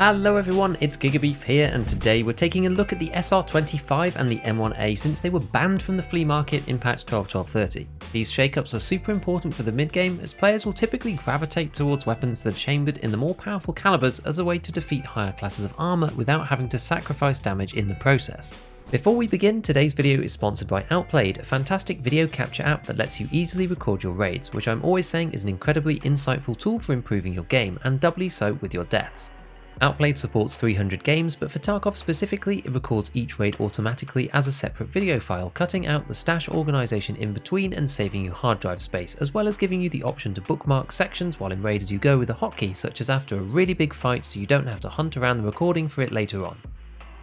Hello everyone, it's Gigabeef here, and today we're taking a look at the SR-25 and the M1A since they were banned from the flea market in patch 12.12.30. These shakeups are super important for the mid-game, as players will typically gravitate towards weapons that are chambered in the more powerful calibers as a way to defeat higher classes of armour without having to sacrifice damage in the process. Before we begin, today's video is sponsored by Outplayed, a fantastic video capture app that lets you easily record your raids, which I'm always saying is an incredibly insightful tool for improving your game, and doubly so with your deaths. Outplayed supports 300 games, but for Tarkov specifically, it records each raid automatically as a separate video file, cutting out the stash organisation in between and saving you hard drive space, as well as giving you the option to bookmark sections while in raid as you go with a hotkey, such as after a really big fight, so you don't have to hunt around the recording for it later on.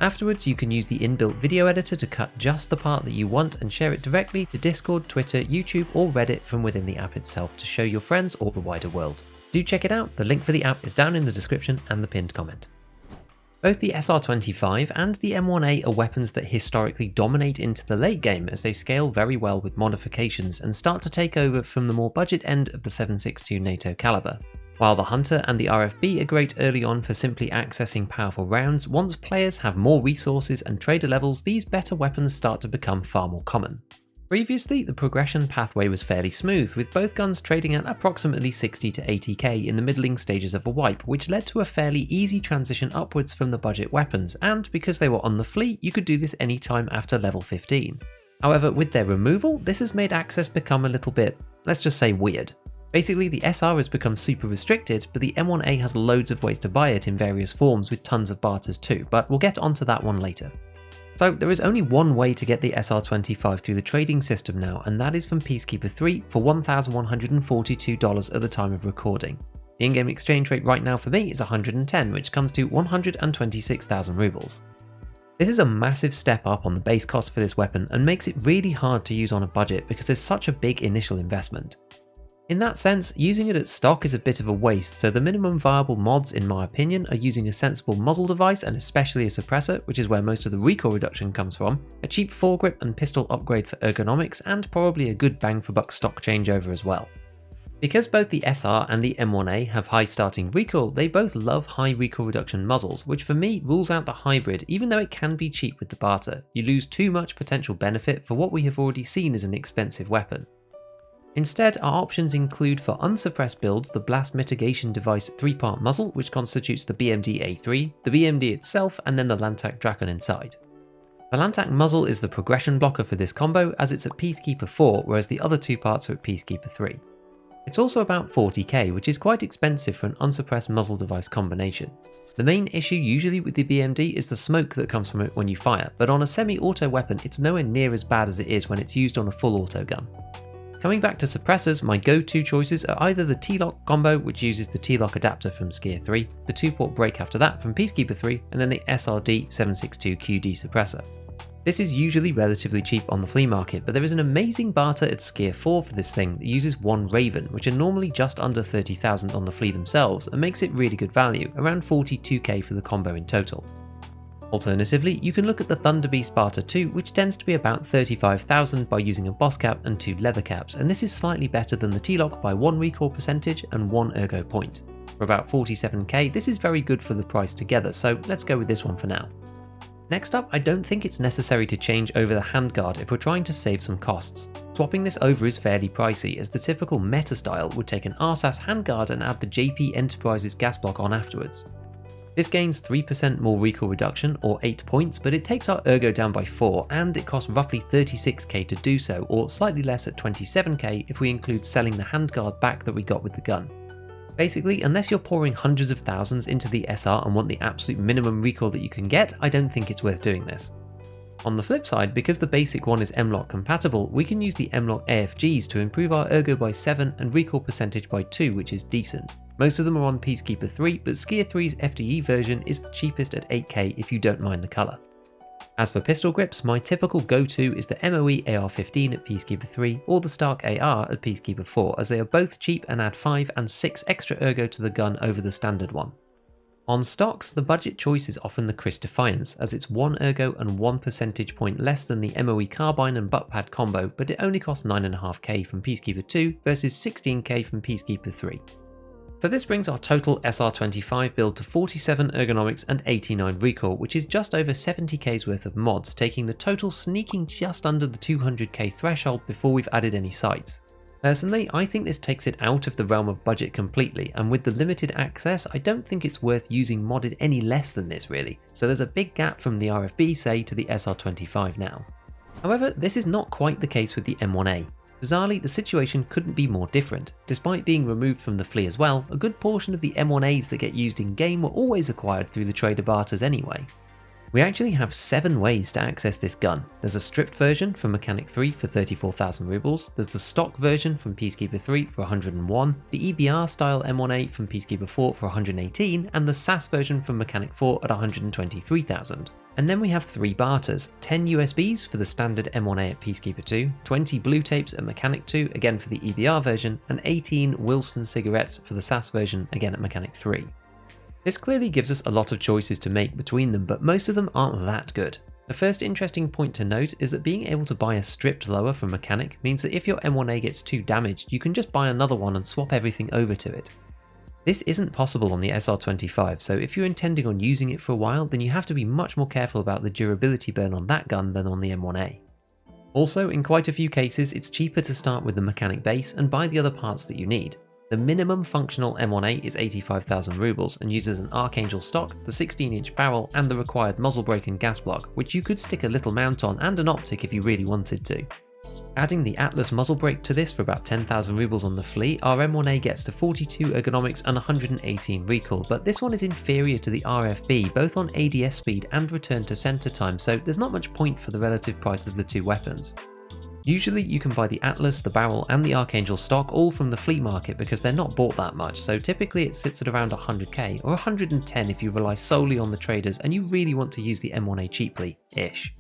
Afterwards, you can use the inbuilt video editor to cut just the part that you want and share it directly to Discord, Twitter, YouTube or Reddit from within the app itself to show your friends or the wider world. Do check it out, the link for the app is down in the description and the pinned comment. Both the SR-25 and the M1A are weapons that historically dominate into the late game as they scale very well with modifications and start to take over from the more budget end of the 7.62 NATO caliber. While the Hunter and the RFB are great early on for simply accessing powerful rounds, once players have more resources and trader levels, these better weapons start to become far more common. Previously, the progression pathway was fairly smooth, with both guns trading at approximately 60 to 80k in the middling stages of a wipe, which led to a fairly easy transition upwards from the budget weapons, and because they were on the flea, you could do this anytime after level 15. However, with their removal, this has made access become a little bit, let's just say, weird. Basically, the SR has become super restricted, but the M1A has loads of ways to buy it in various forms with tons of barters too, but we'll get onto that one later. So there is only one way to get the SR-25 through the trading system now, and that is from Peacekeeper 3 for $1,142 at the time of recording. The in-game exchange rate right now for me is 110, which comes to 126,000 rubles. This is a massive step up on the base cost for this weapon and makes it really hard to use on a budget because there's such a big initial investment. In that sense, using it at stock is a bit of a waste, so the minimum viable mods in my opinion are using a sensible muzzle device and especially a suppressor, which is where most of the recoil reduction comes from, a cheap foregrip and pistol upgrade for ergonomics, and probably a good bang for buck stock changeover as well. Because both the SR and the M1A have high starting recoil, they both love high recoil reduction muzzles, which for me rules out the hybrid even though it can be cheap with the barter. You lose too much potential benefit for what we have already seen as an expensive weapon. Instead, our options include for unsuppressed builds the blast mitigation device 3-part muzzle, which constitutes the BMD A3, the BMD itself, and then the Lantak Drakon inside. The Lantak muzzle is the progression blocker for this combo, as it's at Peacekeeper 4, whereas the other two parts are at Peacekeeper 3. It's also about 40k, which is quite expensive for an unsuppressed muzzle device combination. The main issue usually with the BMD is the smoke that comes from it when you fire, but on a semi-auto weapon it's nowhere near as bad as it is when it's used on a full auto gun. Coming back to suppressors, my go-to choices are either the T-Lock combo, which uses the T-Lock adapter from Skier 3, the 2-port break after that from Peacekeeper 3, and then the SRD 7.62 QD suppressor. This is usually relatively cheap on the flea market, but there is an amazing barter at Skier 4 for this thing that uses one Raven, which are normally just under 30,000 on the flea themselves, and makes it really good value, around 42k for the combo in total. Alternatively, you can look at the Thunderbeast Barter 2, which tends to be about 35,000 by using a boss cap and 2 leather caps, and this is slightly better than the T-Lock by 1 recoil percentage and 1 ergo point. For about 47k, this is very good for the price together, so let's go with this one for now. Next up, I don't think it's necessary to change over the handguard if we're trying to save some costs. Swapping this over is fairly pricey, as the typical meta style would take an RSAS handguard and add the JP Enterprises gas block on afterwards. This gains 3% more recoil reduction, or 8 points, but it takes our ergo down by 4, and it costs roughly 36k to do so, or slightly less at 27k if we include selling the handguard back that we got with the gun. Basically, unless you're pouring hundreds of thousands into the SR and want the absolute minimum recoil that you can get, I don't think it's worth doing this. On the flip side, because the basic one is M-Lock compatible, we can use the M-Lock AFGs to improve our ergo by 7 and recoil percentage by 2, which is decent. Most of them are on Peacekeeper 3, but Skier 3's FDE version is the cheapest at 8k if you don't mind the colour. As for pistol grips, my typical go-to is the MOE AR-15 at Peacekeeper 3 or the Stark AR at Peacekeeper 4, as they are both cheap and add 5 and 6 extra ergo to the gun over the standard one. On stocks, the budget choice is often the Chris Defiance, as it's 1 ergo and 1 percentage point less than the MOE Carbine and butt pad combo, but it only costs 9.5k from Peacekeeper 2 versus 16k from Peacekeeper 3. So this brings our total SR-25 build to 47 ergonomics and 89 recoil, which is just over 70k's worth of mods, taking the total sneaking just under the 200k threshold before we've added any sights. Personally, I think this takes it out of the realm of budget completely, and with the limited access, I don't think it's worth using modded any less than this really, so there's a big gap from the RFB say to the SR-25 now. However, this is not quite the case with the M1A. Bizarrely, the situation couldn't be more different. Despite being removed from the flea as well, a good portion of the M1As that get used in game were always acquired through the trader barters anyway. We actually have 7 ways to access this gun. There's a stripped version from Mechanic 3 for 34,000 rubles, there's the stock version from Peacekeeper 3 for 101, the EBR style M1A from Peacekeeper 4 for 118, and the SAS version from Mechanic 4 at 123,000. And then we have 3 barters, 10 USBs for the standard M1A at Peacekeeper 2, 20 blue tapes at Mechanic 2, again for the EBR version, and 18 Wilson cigarettes for the SAS version, again at Mechanic 3. This clearly gives us a lot of choices to make between them, but most of them aren't that good. The first interesting point to note is that being able to buy a stripped lower from Mechanic means that if your M1A gets too damaged, you can just buy another one and swap everything over to it. This isn't possible on the SR-25, so if you're intending on using it for a while, then you have to be much more careful about the durability burn on that gun than on the M1A. Also, in quite a few cases, it's cheaper to start with the Mechanic base and buy the other parts that you need. The minimum functional M1A is 85,000 rubles and uses an Archangel stock, the 16-inch barrel, and the required muzzle brake and gas block, which you could stick a little mount on and an optic if you really wanted to. Adding the Atlas muzzle brake to this for about 10,000 rubles on the flea, our M1A gets to 42 ergonomics and 118 recoil, but this one is inferior to the RFB both on ADS speed and return to center time, so there's not much point for the relative price of the two weapons. Usually you can buy the Atlas, the barrel and the Archangel stock all from the flea market because they're not bought that much, so typically it sits at around 100k or 110 if you rely solely on the traders and you really want to use the M1A cheaply-ish.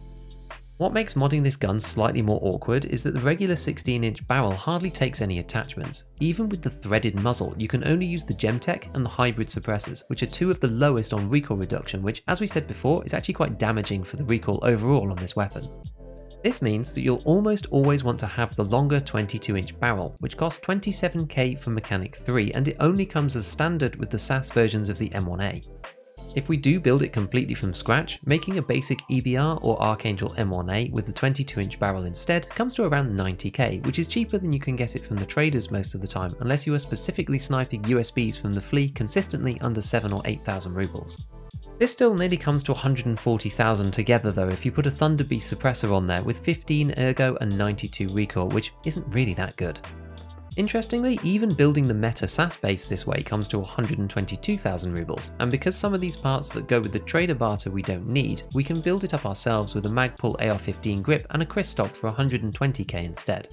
What makes modding this gun slightly more awkward is that the regular 16-inch barrel hardly takes any attachments. Even with the threaded muzzle, you can only use the Gemtech and the hybrid suppressors, which are 2 of the lowest on recoil reduction, which, as we said before, is actually quite damaging for the recoil overall on this weapon. This means that you'll almost always want to have the longer 22-inch barrel, which costs 27k from Mechanic 3 and it only comes as standard with the SAS versions of the M1A. If we do build it completely from scratch, making a basic EBR or Archangel M1A with the 22-inch barrel instead comes to around 90k, which is cheaper than you can get it from the traders most of the time unless you are specifically sniping USBs from the flea consistently under 7 or 8,000 rubles. This still nearly comes to 140,000 together though if you put a Thunder Beast suppressor on there with 15 ergo and 92 recoil, which isn't really that good. Interestingly, even building the meta SAS base this way comes to 122,000 rubles, and because some of these parts that go with the trader barter we don't need, we can build it up ourselves with a Magpul AR-15 grip and a Chris stock for 120k instead.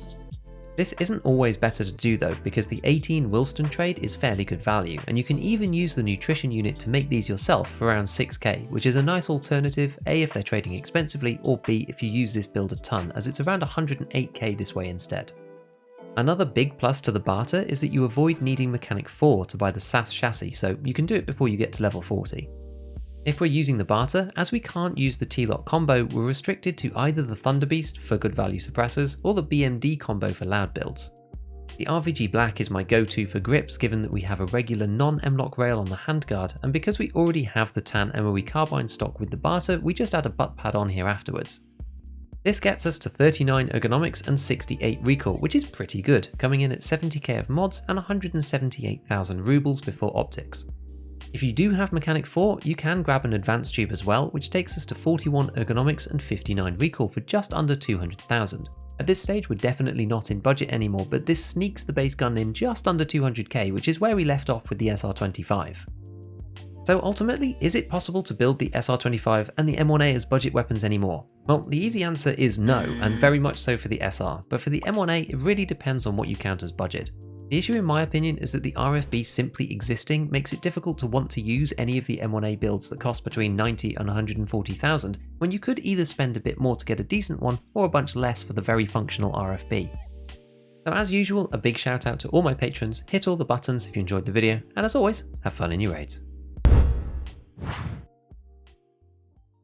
This isn't always better to do though, because the 18 Wilson trade is fairly good value, and you can even use the nutrition unit to make these yourself for around 6k, which is a nice alternative, A if they're trading expensively, or B if you use this build a ton, as it's around 108k this way instead. Another big plus to the barter is that you avoid needing Mechanic 4 to buy the SAS chassis, so you can do it before you get to level 40. If we're using the barter, as we can't use the T-Lock combo, we're restricted to either the Thunder Beast for good value suppressors or the BMD combo for loud builds. The RVG Black is my go-to for grips given that we have a regular non-M-Lock rail on the handguard, and because we already have the tan MOE carbine stock with the barter, we just add a butt pad on here afterwards. This gets us to 39 ergonomics and 68 recoil, which is pretty good, coming in at 70k of mods and 178,000 rubles before optics. If you do have Mechanic 4, you can grab an advanced tube as well, which takes us to 41 ergonomics and 59 recoil for just under 200,000. At this stage we're definitely not in budget anymore, but this sneaks the base gun in just under 200k, which is where we left off with the SR-25. So ultimately, is it possible to build the SR-25 and the M1A as budget weapons anymore? Well, the easy answer is no, and very much so for the SR, but for the M1A it really depends on what you count as budget. The issue in my opinion is that the RFB simply existing makes it difficult to want to use any of the M1A builds that cost between 90 and 140,000 when you could either spend a bit more to get a decent one or a bunch less for the very functional RFB. So as usual, a big shout out to all my patrons, hit all the buttons if you enjoyed the video, and as always, have fun in your raids.